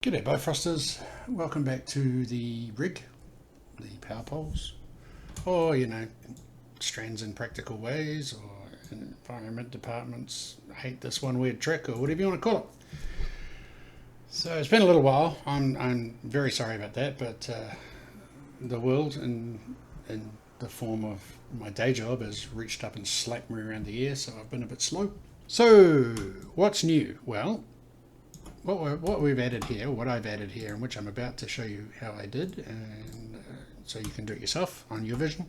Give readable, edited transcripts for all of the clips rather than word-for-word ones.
G'day Bifrosters, welcome back to the rig, the power poles, or strands in practical ways, or environment departments hate this one weird trick, or whatever you want to call it. So it's been a little while, I'm very sorry about that, but the world in the form of my day job has reached up and slapped me around the ear, so I've been a bit slow. So what's new? Well, what we've added here, what I've added here, and which I'm about to show you how I did, and so you can do it yourself on your vision,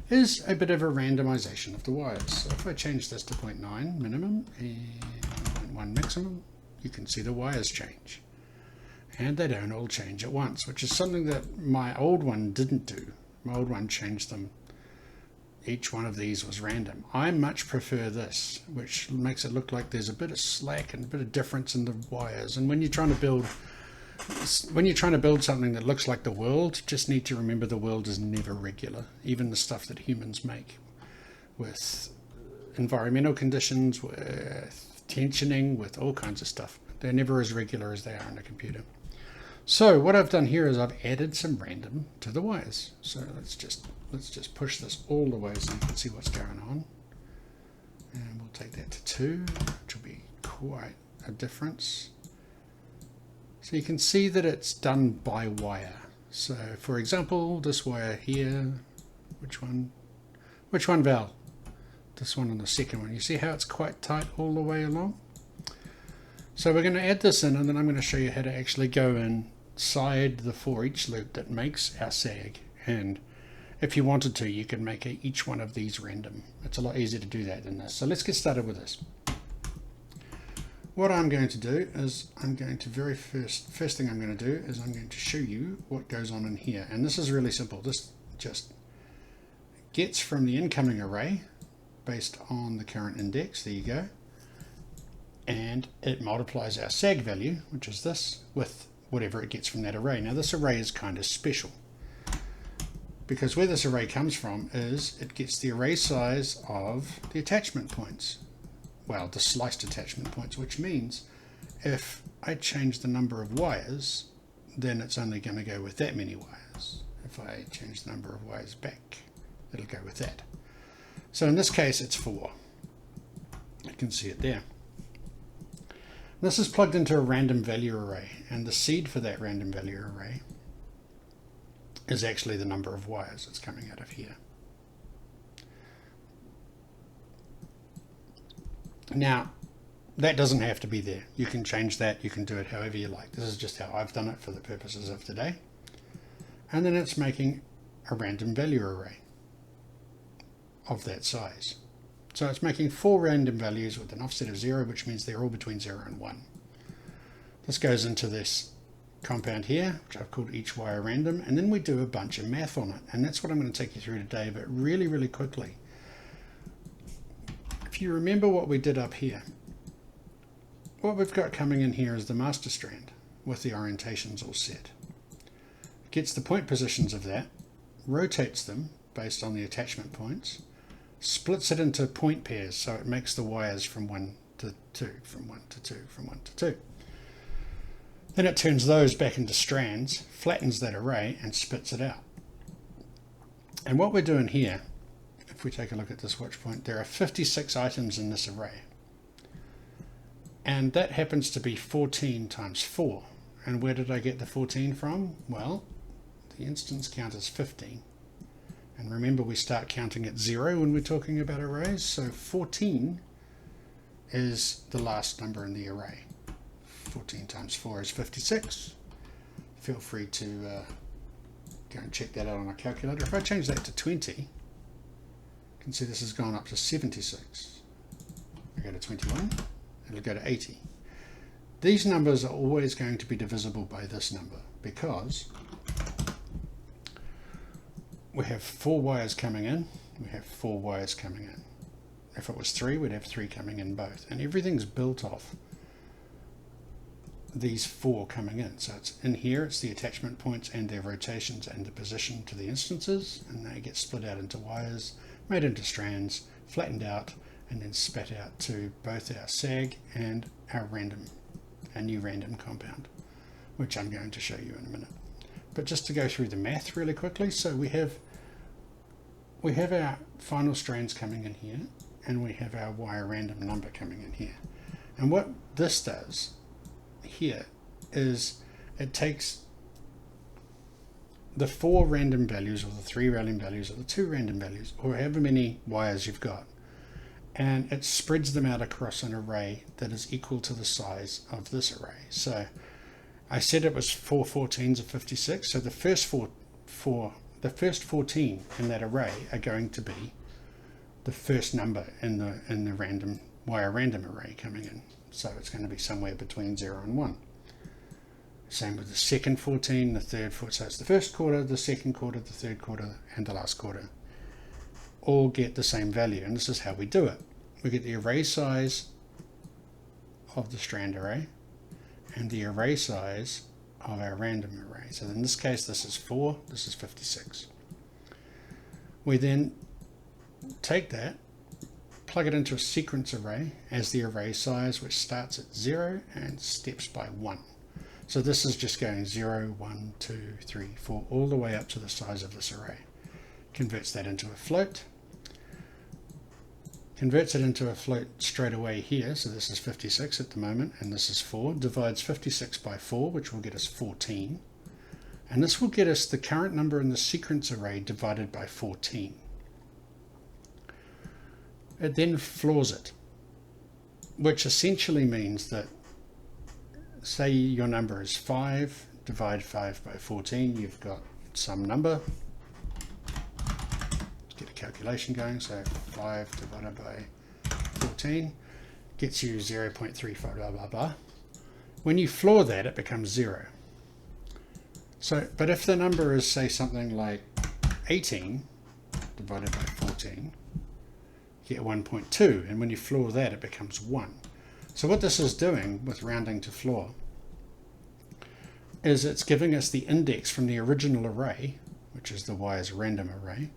is a bit of a randomization of the wires. So if I change this to 0.9 minimum and 0.1 maximum, you can see the wires change. And they don't all change at once, which is something that my old one didn't do. My old one changed them. Each one of these was random. I much prefer this, which makes it look like there's a bit of slack and a bit of difference in the wires. And when you're trying to build something that looks like the world, just need to remember the world is never regular. Even the stuff that humans make, with environmental conditions, with tensioning, with all kinds of stuff, they're never as regular as they are in a computer. So what I've done here is I've added some random to the wires. So let's just push this all the way so you can see what's going on. And we'll take that to 2, which will be quite a difference. So you can see that it's done by wire. So for example, this wire here, which one Val? This one and the second one. You see how it's quite tight all the way along? So we're going to add this in, and then I'm going to show you how to actually go inside the for each loop that makes our sag. And if you wanted to, you can make each one of these random. It's a lot easier to do that than this. So let's get started with this. What I'm going to do is first thing I'm going to do is I'm going to show you what goes on in here. And this is really simple. This just gets from the incoming array based on the current index. There you go. And it multiplies our sag value, which is this, with whatever it gets from that array. Now this array is kind of special, because where this array comes from is it gets the array size of the attachment points. Well, the sliced attachment points, which means if I change the number of wires, then it's only going to go with that many wires. If I change the number of wires back, it'll go with that. So in this case, it's 4. You can see it there. This is plugged into a random value array, and the seed for that random value array is actually the number of wires that's coming out of here. Now, that doesn't have to be there. You can change that, you can do it however you like. This is just how I've done it for the purposes of today. And then it's making a random value array of that size. So it's making 4 random values with an offset of 0, which means they're all between 0 and 1. This goes into this compound here, which I've called each wire random, and then we do a bunch of math on it. And that's what I'm going to take you through today, but really, really quickly. If you remember what we did up here, what we've got coming in here is the master strand with the orientations all set. It gets the point positions of that, rotates them based on the attachment points, splits it into point pairs, so it makes the wires from 1 to 2, from 1 to 2, from 1 to 2. Then it turns those back into strands, flattens that array, and spits it out. And what we're doing here, if we take a look at this watch point, there are 56 items in this array. And that happens to be 14 times 4. And where did I get the 14 from? Well, the instance count is 15. And remember, we start counting at 0 when we're talking about arrays, so 14 is the last number in the array. 14 times 4 is 56. Feel free to go and check that out on a calculator. If I change that to 20, you can see this has gone up to 76. I go to 21, it'll go to 80. These numbers are always going to be divisible by this number, because we have 4 wires coming in, we have 4 wires coming in. If it was 3, we'd have 3 coming in both. And everything's built off these 4 coming in. So it's in here, it's the attachment points and their rotations and the position to the instances, and they get split out into wires, made into strands, flattened out, and then spat out to both our sag and our new random compound. which I'm going to show you in a minute. But just to go through the math really quickly, so we have our final strands coming in here, and we have our wire random number coming in here. And what this does here is it takes the 4 random values, or the 3 random values, or the 2 random values, or however many wires you've got, and it spreads them out across an array that is equal to the size of this array. So I said it was 4 14s of 56, so the first the first 14 in that array are going to be the first number in the random wire random array coming in. So it's going to be somewhere between 0 and 1. Same with the second 14, the third 14. So it's the first quarter, the second quarter, the third quarter, and the last quarter. All get the same value, and this is how we do it. We get the array size of the strand array and the array size of our random array. So in this case, this is 4, this is 56. We then take that, plug it into a sequence array as the array size, which starts at 0 and steps by 1. So this is just going 0, 1, 2, 3, 4, all the way up to the size of this array. Converts that into a float. Converts it into a float straight away here. So this is 56 at the moment, and this is 4. Divides 56 by 4, which will get us 14. And this will get us the current number in the sequence array divided by 14. It then floors it, which essentially means that, say your number is 5, divide 5 by 14, you've got some number. Let's get a calculation going. So 5 divided by 14 gets you 0.35, blah, blah, blah. When you floor that, it becomes 0. So, but if the number is, say, something like 18 divided by 14, you get 1.2, and when you floor that, it becomes 1. So what this is doing with rounding to floor is it's giving us the index from the original array, which is the wires random array,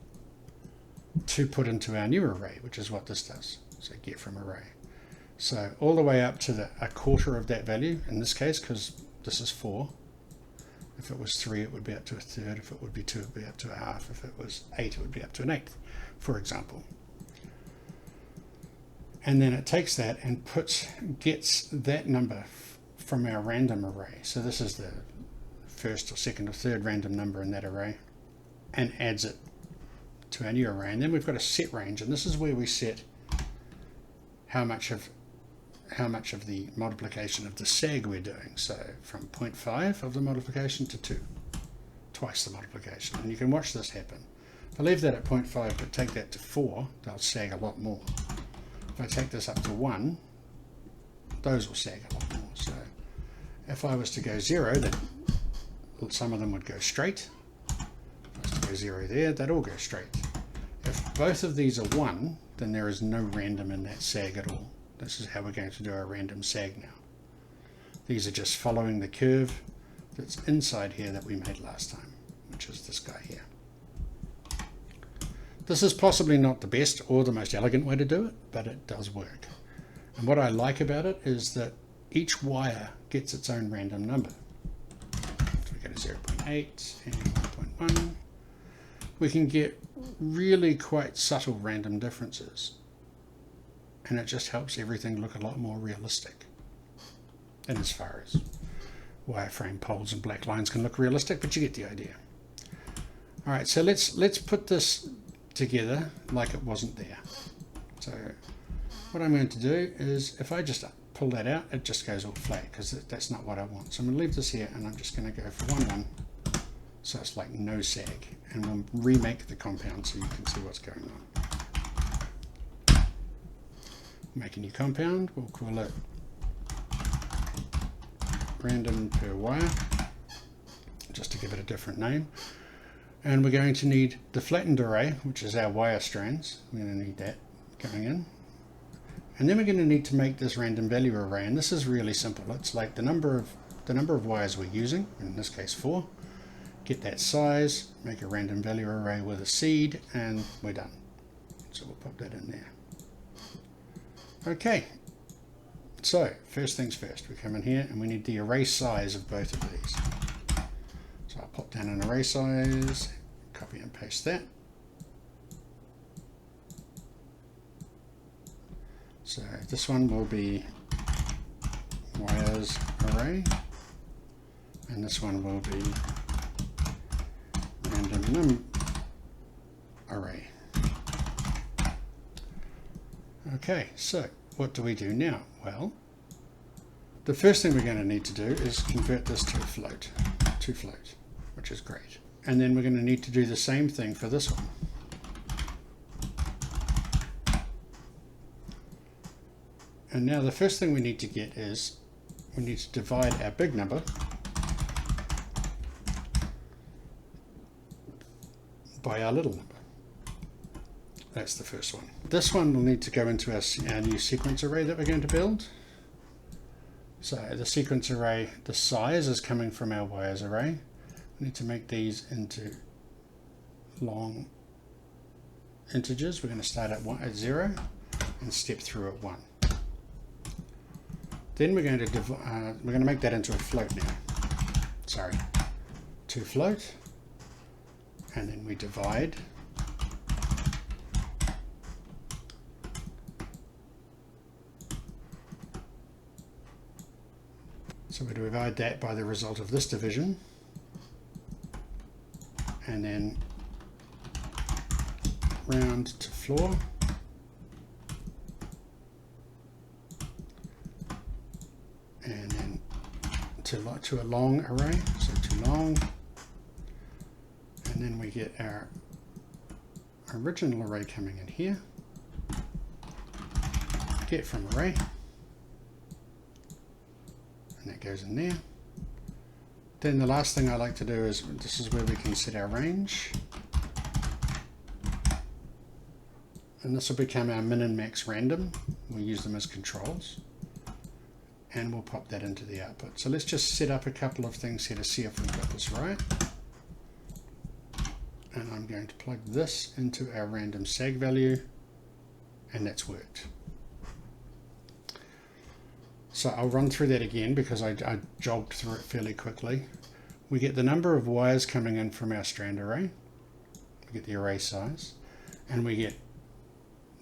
to put into our new array, which is what this does. So get from array. So all the way up to a quarter of that value, in this case, because this is 4. If it was 3, it would be up to a third. If it would be 2, it would be up to a half. If it was 8, it would be up to an eighth, for example. And then it takes that and gets that number from our random array. So this is the first or second or third random number in that array, and adds it to our new array. And then we've got a set range, and this is where we set how much of the multiplication of the sag we're doing. So from 0.5 of the multiplication to 2, twice the multiplication. And you can watch this happen. If I leave that at 0.5 but take that to 4, they'll sag a lot more. If I take this up to 1, those will sag a lot more. So if I was to go 0, then some of them would go straight. If I was to go 0 there, they'd all go straight. If both of these are 1, then there is no random in that sag at all. This is how we're going to do our random sag now. These are just following the curve that's inside here that we made last time, which is this guy here. This is possibly not the best or the most elegant way to do it, but it does work. And what I like about it is that each wire gets its own random number. If we go to 0.8 and 1.1, we can get really quite subtle random differences. And it just helps everything look a lot more realistic. And as far as wireframe poles and black lines can look realistic, but you get the idea. All right, so let's put this together like it wasn't there. So what I'm going to do is, if I just pull that out, it just goes all flat, because that's not what I want. So I'm going to leave this here, and I'm just going to go for 1, so it's like no sag, and we'll remake the compound so you can see what's going on. Make a new compound, we'll call it random per wire, just to give it a different name. And we're going to need the flattened array, which is our wire strands. We're going to need that going in. And then we're going to need to make this random value array, and this is really simple. It's like the number of wires we're using, in this case 4. Get that size, make a random value array with a seed, and we're done. So we'll pop that in there. Okay, So first things first, we come in here and we need the array size of both of these. So I'll pop down an array size, copy and paste that. So this one will be wires array, and this one will be random num array. Okay, so what do we do now? Well, the first thing we're going to need to do is convert this to float, which is great. And then we're going to need to do the same thing for this one. And now the first thing we need to get is we need to divide our big number by our little number. That's the first one. This one will need to go into our new sequence array that we're going to build. So the sequence array, the size is coming from our wires array. We need to make these into long integers. We're going to start at 0 and step through at 1. Then we're going to make that into a float now. Sorry, to float, and then we divide. So we divide that by the result of this division, and then round to floor, and then to a long array, so to long, and then we get our original array coming in here, get from array, and that goes in there. Then the last thing I like to do is, this is where we can set our range, and this will become our min and max random. We'll use them as controls, and we'll pop that into the output. So let's just set up a couple of things here to see if we've got this right. And I'm going to plug this into our random sag value, and that's worked. So I'll run through that again because I jogged through it fairly quickly. We get the number of wires coming in from our strand array, we get the array size, and we get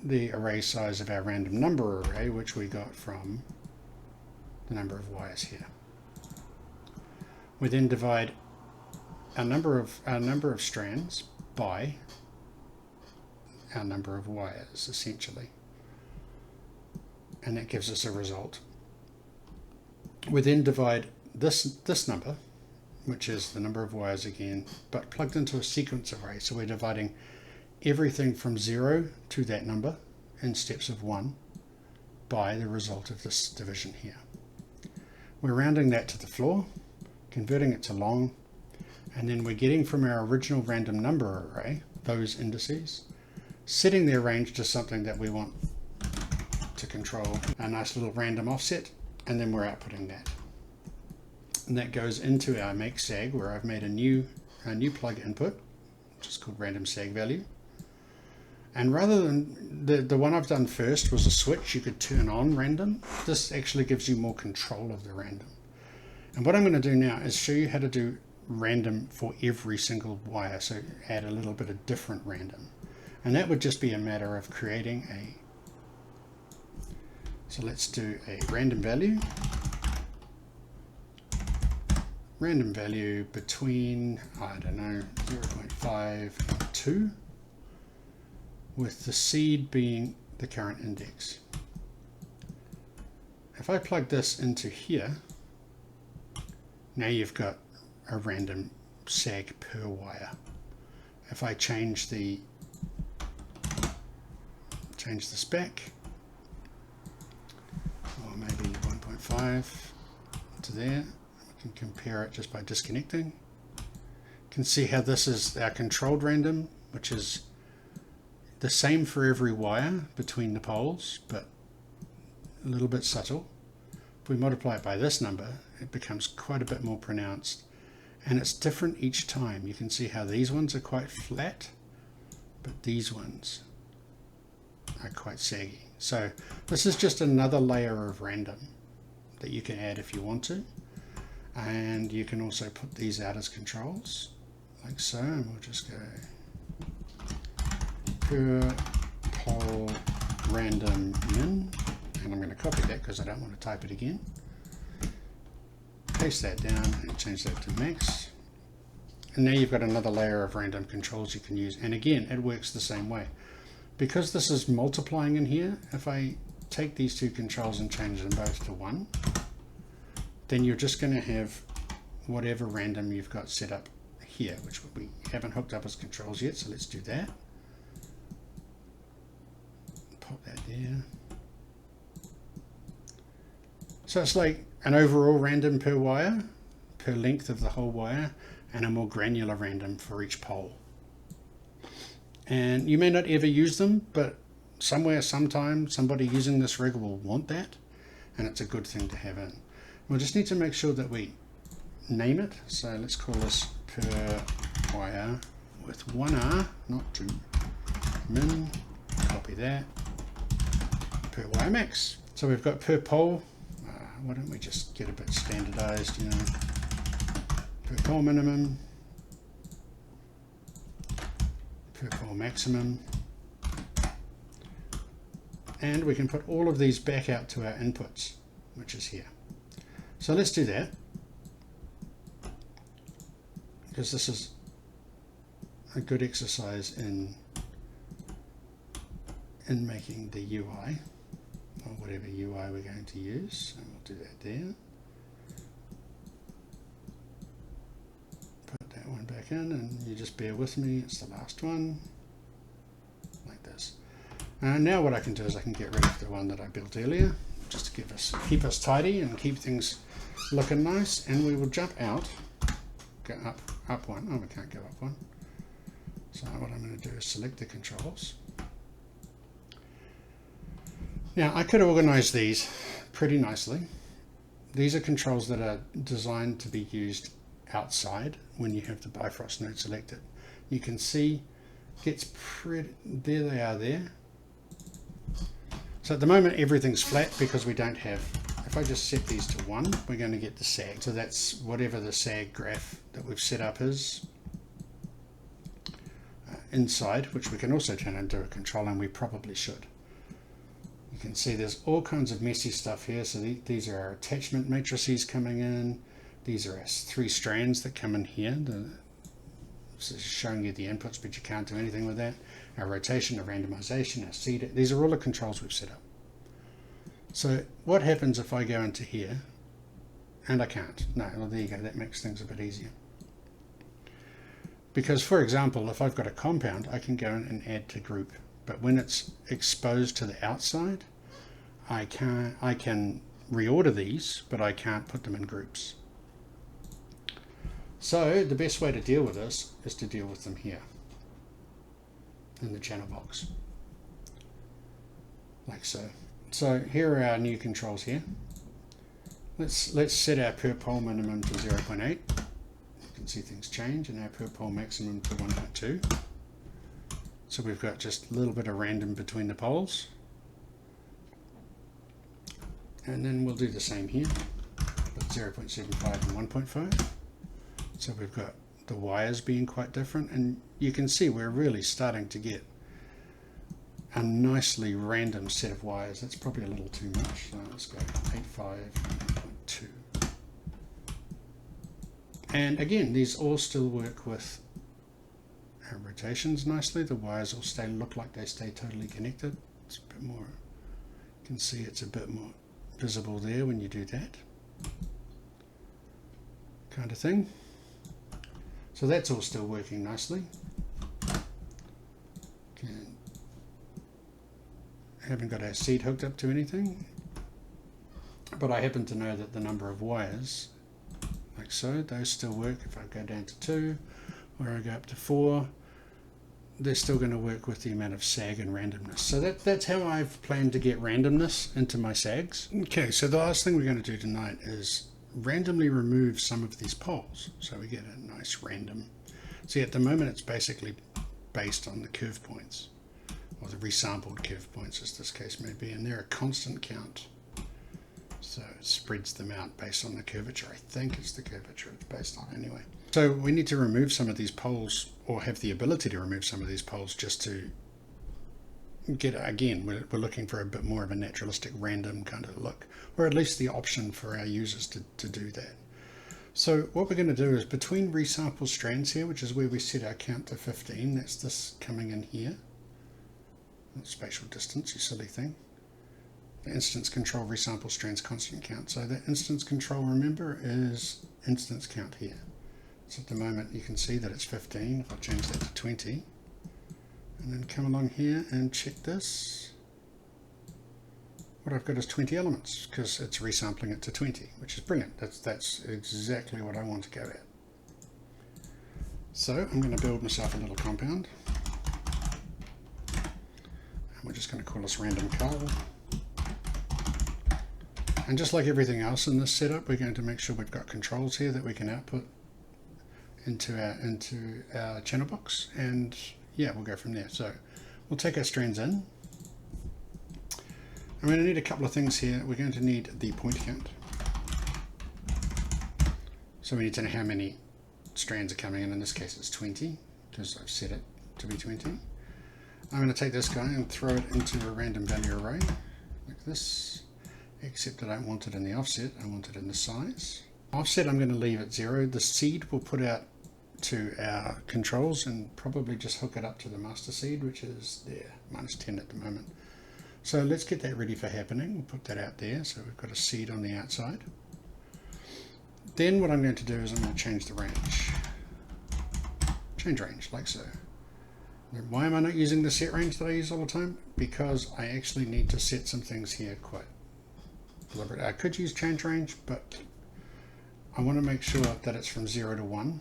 the array size of our random number array, which we got from the number of wires here. We then divide our number of strands by our number of wires, essentially, and that gives us a result. We then divide this number, which is the number of wires again, but plugged into a sequence array. So we're dividing everything from 0 to that number in steps of 1 by the result of this division here. We're rounding that to the floor, converting it to long, and then we're getting from our original random number array those indices, setting their range to something that we want to control, a nice little random offset, and then we're outputting that. And that goes into our make sag, where I've made a new plug input, which is called random sag value. And rather than the one I've done first was a switch you could turn on random, this actually gives you more control of the random. And what I'm going to do now is show you how to do random for every single wire, so add a little bit of different random. And that would just be a matter of creating so let's do a random value between, I don't know, 0.5 and 2, with the seed being the current index. If I plug this into here, now you've got a random sag per wire. If I change this back, or maybe 1.5 to there, we can compare it just by disconnecting. You can see how this is our controlled random, which is the same for every wire between the poles, but a little bit subtle. If we multiply it by this number, it becomes quite a bit more pronounced, and it's different each time. You can see how these ones are quite flat, but these ones are quite saggy. So this is just another layer of random that you can add if you want to. And you can also put these out as controls, like so, and we'll just go per poll random min, and I'm going to copy that because I don't want to type it again. Paste that down and change that to max. And now you've got another layer of random controls you can use. And again, it works the same way. Because this is multiplying in here, if I take these two controls and change them both to 1, then you're just going to have whatever random you've got set up here, which we haven't hooked up as controls yet, so let's do that. Pop that there. So it's like an overall random per wire, per length of the whole wire, and a more granular random for each pole. And you may not ever use them, but somewhere, sometime, somebody using this rig will want that, and it's a good thing to have in. We'll just need to make sure that we name it. So let's call this per wire with 1R, not 2, min, copy that, per wire max. So we've got per pole. Why don't we just get a bit standardized, you know, per pole minimum, per pole maximum, and we can put all of these back out to our inputs, which is here. So let's do that, because this is a good exercise in making the UI, or whatever UI we're going to use. And we'll do that there. Put that one back in, and you just bear with me, it's the last one, like this. Now what I can do is I can get rid of the one that I built earlier, just to keep us tidy and keep things looking nice, and we will jump out, go up one. Oh, we can't go up one. So what I'm going to do is select the controls. Now I could organize these pretty nicely. These are controls that are designed to be used outside when you have the Bifröst node selected. You can see gets pretty, there they are there. So at the moment everything's flat because we don't have, if I just set these to 1, we're going to get the sag. So that's whatever the sag graph that we've set up is inside, which we can also turn into a control, and we probably should. You can see there's all kinds of messy stuff here. So these are our attachment matrices coming in. These are our 3 strands that come in here. This is showing you the inputs, but you can't do anything with that. Our rotation, our randomization, our seed. These are all the controls we've set up. So what happens if I go into here and I can't? No, well there you go, that makes things a bit easier. Because for example, if I've got a compound, I can go in and add to group. But when it's exposed to the outside, I can reorder these, but I can't put them in groups. So the best way to deal with this is to deal with them here in the channel box, like so. So here are our new controls here. Let's set our per pole minimum to 0.8. You can see things change, and our per pole maximum to 1.2. So we've got just a little bit of random between the poles. And then we'll do the same here, with 0.75 and 1.5. So we've got the wires being quite different, and you can see we're really starting to get a nicely random set of wires. That's probably a little too much. So let's go 8.5 and 1.2. And again, these all still work with our rotations nicely. The wires all look like they stay totally connected. It's a bit more, you can see it's a bit more visible there when you do that kind of thing. So that's all still working nicely. Haven't got our seed hooked up to anything, but I happen to know that the number of wires, like so, those still work. If I go down to 2 or I go up to 4, they're still going to work with the amount of sag and randomness. So that's how I've planned to get randomness into my sags. Okay, so the last thing we're going to do tonight is randomly remove some of these poles, so we get a nice random. See, at the moment it's basically based on the curve points, or the resampled curve points as this case may be, and they're a constant count. So it spreads them out based on the curvature. I think it's the curvature it's based on anyway. So we need to remove some of these poles, or have the ability to remove some of these poles, just to get, again, we're looking for a bit more of a naturalistic random kind of look, or at least the option for our users to do that. So what we're going to do is between resample strands here, which is where we set our count to 15, that's this coming in here. Spatial distance, you silly thing. The instance control resample strands constant count. So the instance control, remember, is instance count here. So at the moment you can see that it's 15. If I change that to 20, and then come along here and check this, what I've got is 20 elements, because it's resampling it to 20, which is brilliant. That's exactly what I want to go at. So I'm going to build myself a little compound, and we're just going to call this random cull. And just like everything else in this setup, we're going to make sure we've got controls here that we can output into our channel box, and yeah, we'll go from there. So we'll take our strands in. I'm going to need a couple of things here. We're going to need the point count. So we need to know how many strands are coming in. In this case it's 20, because I've set it to be 20. I'm going to take this guy and throw it into a random value array, like this. Except I don't want it in the offset, I want it in the size. Offset I'm going to leave at 0. The seed we'll put out to our controls and probably just hook it up to the master seed, which is there, -10 at the moment. So let's get that ready for happening. We'll put that out there, so we've got a seed on the outside. Then what I'm going to do is I'm going to change the range. Change range, like so. Why am I not using the set range that I use all the time? Because I actually need to set some things here quite deliberate. I could use change range, but I want to make sure that it's from 0 to 1,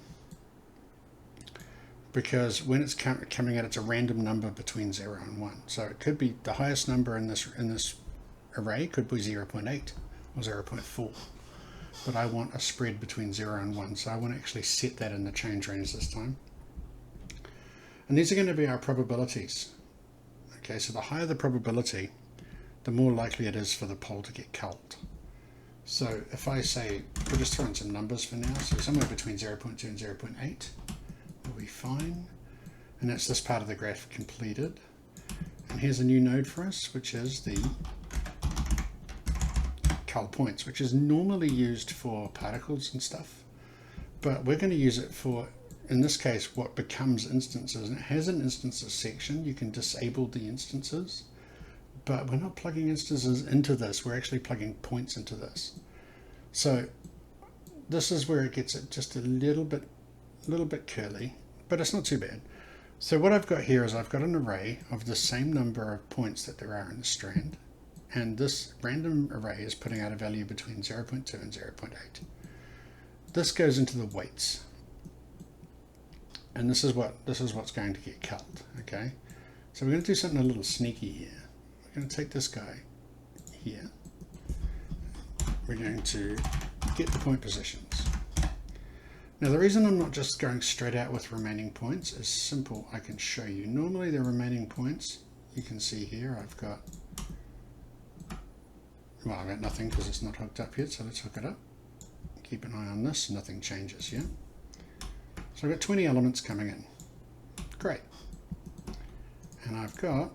because when it's coming out, it's a random number between 0 and 1. So it could be the highest number in this array could be 0.8 or 0.4, but I want a spread between 0 and 1, so I want to actually set that in the change range this time. And these are going to be our probabilities. Okay, so the higher the probability, the more likely it is for the pole to get culled. So if I say, we'll just throw in some numbers for now, so somewhere between 0.2 and 0.8 will be fine. And that's this part of the graph completed. And here's a new node for us, which is the cull points, which is normally used for particles and stuff. But we're going to use it for, in this case, what becomes instances. And it has an instances section. You can disable the instances. But we're not plugging instances into this, we're actually plugging points into this. So this is where it gets it just a little bit curly, but it's not too bad. So what I've got here is I've got an array of the same number of points that there are in the strand, and this random array is putting out a value between 0.2 and 0.8. This goes into the weights, and this is what's going to get culled. Okay, so we're going to do something a little sneaky here. We're going to take this guy here. We're going to get the point positions. Now the reason I'm not just going straight out with remaining points is simple. I can show you. Normally the remaining points, you can see here I've got nothing because it's not hooked up yet, so let's hook it up. Keep an eye on this, nothing changes, yeah? So I've got 20 elements coming in. Great. And I've got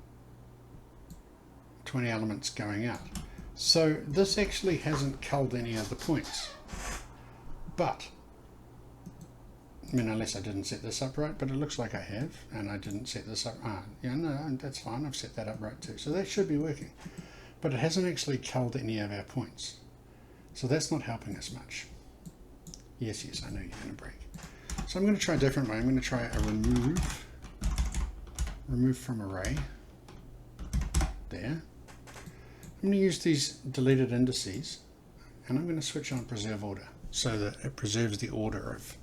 20 elements going out. So this actually hasn't culled any of the points. But, I mean, unless I didn't set this up right, but it looks like I have, and I didn't set this up. Yeah, no, that's fine. I've set that up right too. So that should be working. But it hasn't actually culled any of our points. So that's not helping us much. Yes, I know you're going to break. So I'm going to try a different way. I'm going to try a remove from array. There. I'm going to use these deleted indices, and I'm going to switch on preserve order so that it preserves the order of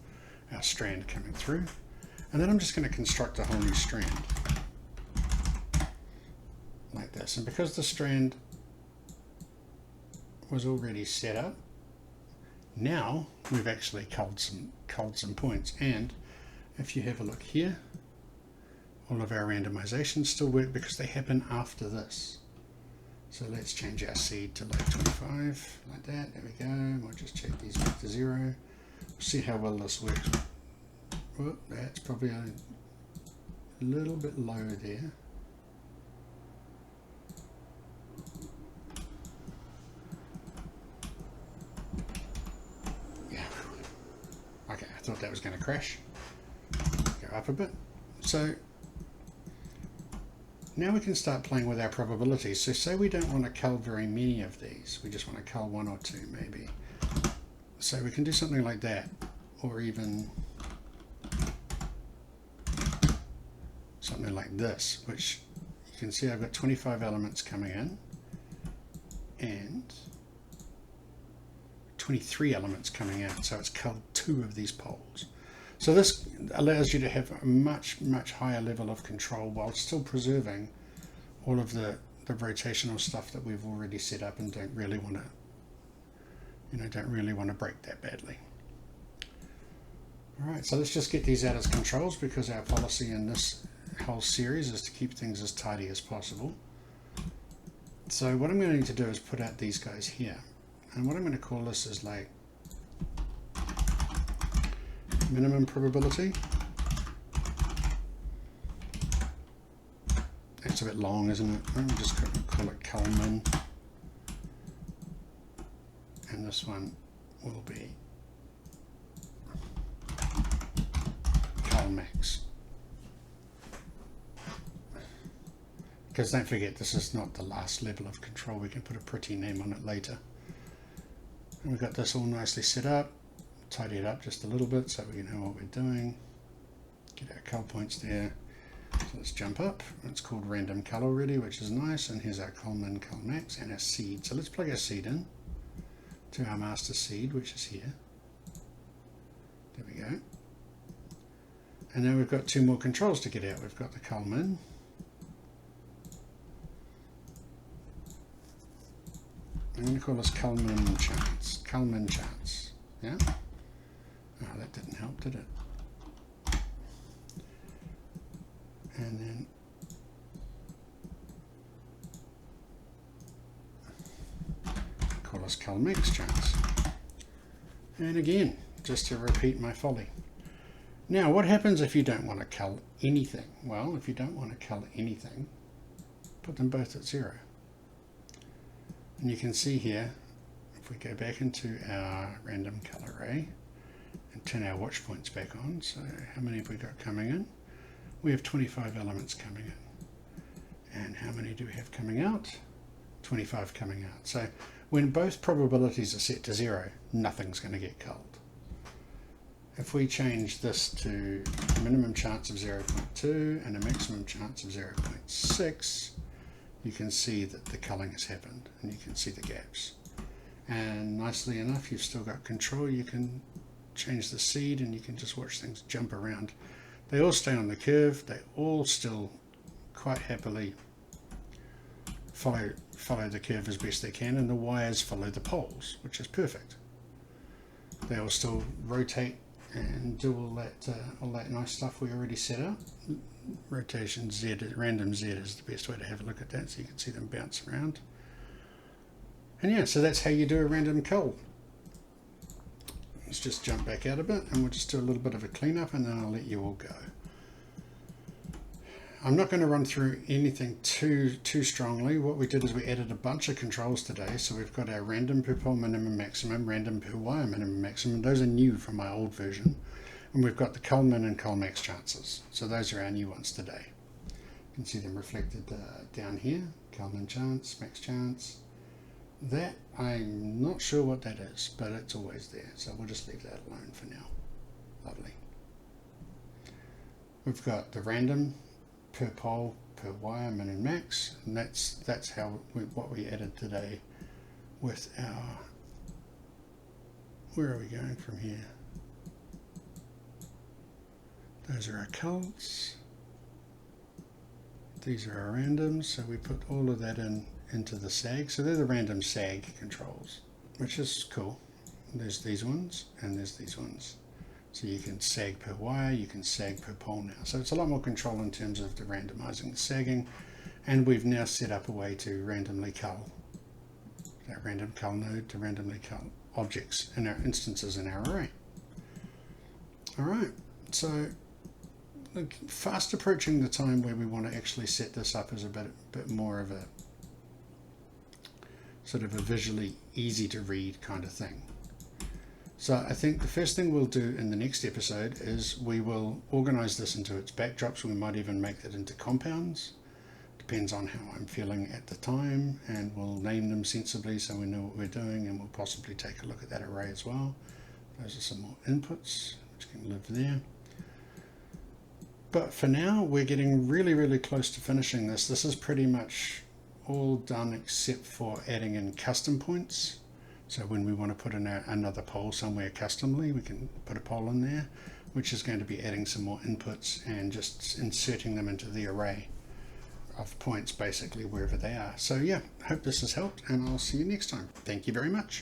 our strand coming through. And then I'm just going to construct a whole new strand like this. And because the strand was already set up, now we've actually culled some points. And if you have a look here, all of our randomizations still work because they happen after this. So let's change our seed to like 25, like that. There we go. We'll just check these back to 0. We'll see how well this works. Oh, that's probably a little bit low there. Yeah. Okay, I thought that was going to crash. Go up a bit. So now we can start playing with our probabilities. So say we don't want to cull very many of these. We just want to cull 1 or 2 maybe. So we can do something like that, or even something like this, which you can see I've got 25 elements coming in and 23 elements coming out. So it's culled 2 of these poles. So this allows you to have a much, much higher level of control while still preserving all of the rotational stuff that we've already set up and don't really want to, break that badly. All right, so let's just get these out as controls because our policy in this whole series is to keep things as tidy as possible. So what I'm going to do is put out these guys here. And what I'm going to call this is like minimum probability. That's a bit long, isn't it? I'm just going to call it cull-min. And this one will be cull-max. Because don't forget, this is not the last level of control. We can put a pretty name on it later. And we've got this all nicely set up. Tidy it up just a little bit so we know what we're doing. Get our cull points there. So let's jump up. It's called random cull already, which is nice. And here's our cull-min, cull-max, and our seed. So let's plug our seed in to our master seed, which is here. There we go. And now we've got 2 more controls to get out. We've got the cull-min. I'm going to call this cull-min chance. Cull-min chance. Yeah? Oh, that didn't help, did it? And then call us cull-max chance. And again, just to repeat my folly. Now, what happens if you don't want to cull anything? Well, if you don't want to cull anything, put them both at 0. And you can see here, if we go back into our random cull array and turn our watch points back on, so how many have we got coming in? We have 25 elements coming in. And how many do we have coming out? 25 coming out. So when both probabilities are set to 0, nothing's going to get culled. If we change this to a minimum chance of 0.2 and a maximum chance of 0.6, you can see that the culling has happened and you can see the gaps. And nicely enough, you've still got control. You can change the seed and you can just watch things jump around. They all stay on the curve. They all still quite happily follow the curve as best they can, and the wires follow the poles, which is perfect. They will still rotate and do all that nice stuff we already set up. Rotation Z, random Z is the best way to have a look at that, so you can see them bounce around. And yeah, so that's how you do a random cull. Let's just jump back out a bit and we'll just do a little bit of a cleanup and then I'll let you all go. I'm not going to run through anything too strongly. What we did is we added a bunch of controls today. So we've got our random per pole minimum maximum, random per wire minimum maximum. Those are new from my old version. And we've got the cull-min and cull-max chances. So those are our new ones today. You can see them reflected down here. Cull-min chance, max chance. That, I'm not sure what that is, but it's always there. So we'll just leave that alone for now. Lovely. We've got the random per pole, per wire, min and max, and that's how what we added today with our, where are we going from here? Those are our culls. These are our randoms, so we put all of that into the sag. So they're the random sag controls, which is cool. There's these ones and there's these ones. So you can sag per wire, you can sag per pole now. So it's a lot more control in terms of the randomizing the sagging. And we've now set up a way to randomly cull that random cull node to randomly cull objects in our instances in our array. All right, so fast approaching the time where we want to actually set this up as a bit more of a sort of a visually easy to read kind of thing. So I think the first thing we'll do in the next episode is we will organize this into its backdrops. We might even make it into compounds. Depends on how I'm feeling at the time, and we'll name them sensibly so we know what we're doing, and we'll possibly take a look at that array as well. Those are some more inputs which can live there. But for now, we're getting really close to finishing this. This is pretty much all done except for adding in custom points. So when we want to put in another pole somewhere customly, we can put a pole in there, which is going to be adding some more inputs and just inserting them into the array of points basically wherever they are. So yeah, hope this has helped, and I'll see you next time. Thank you very much.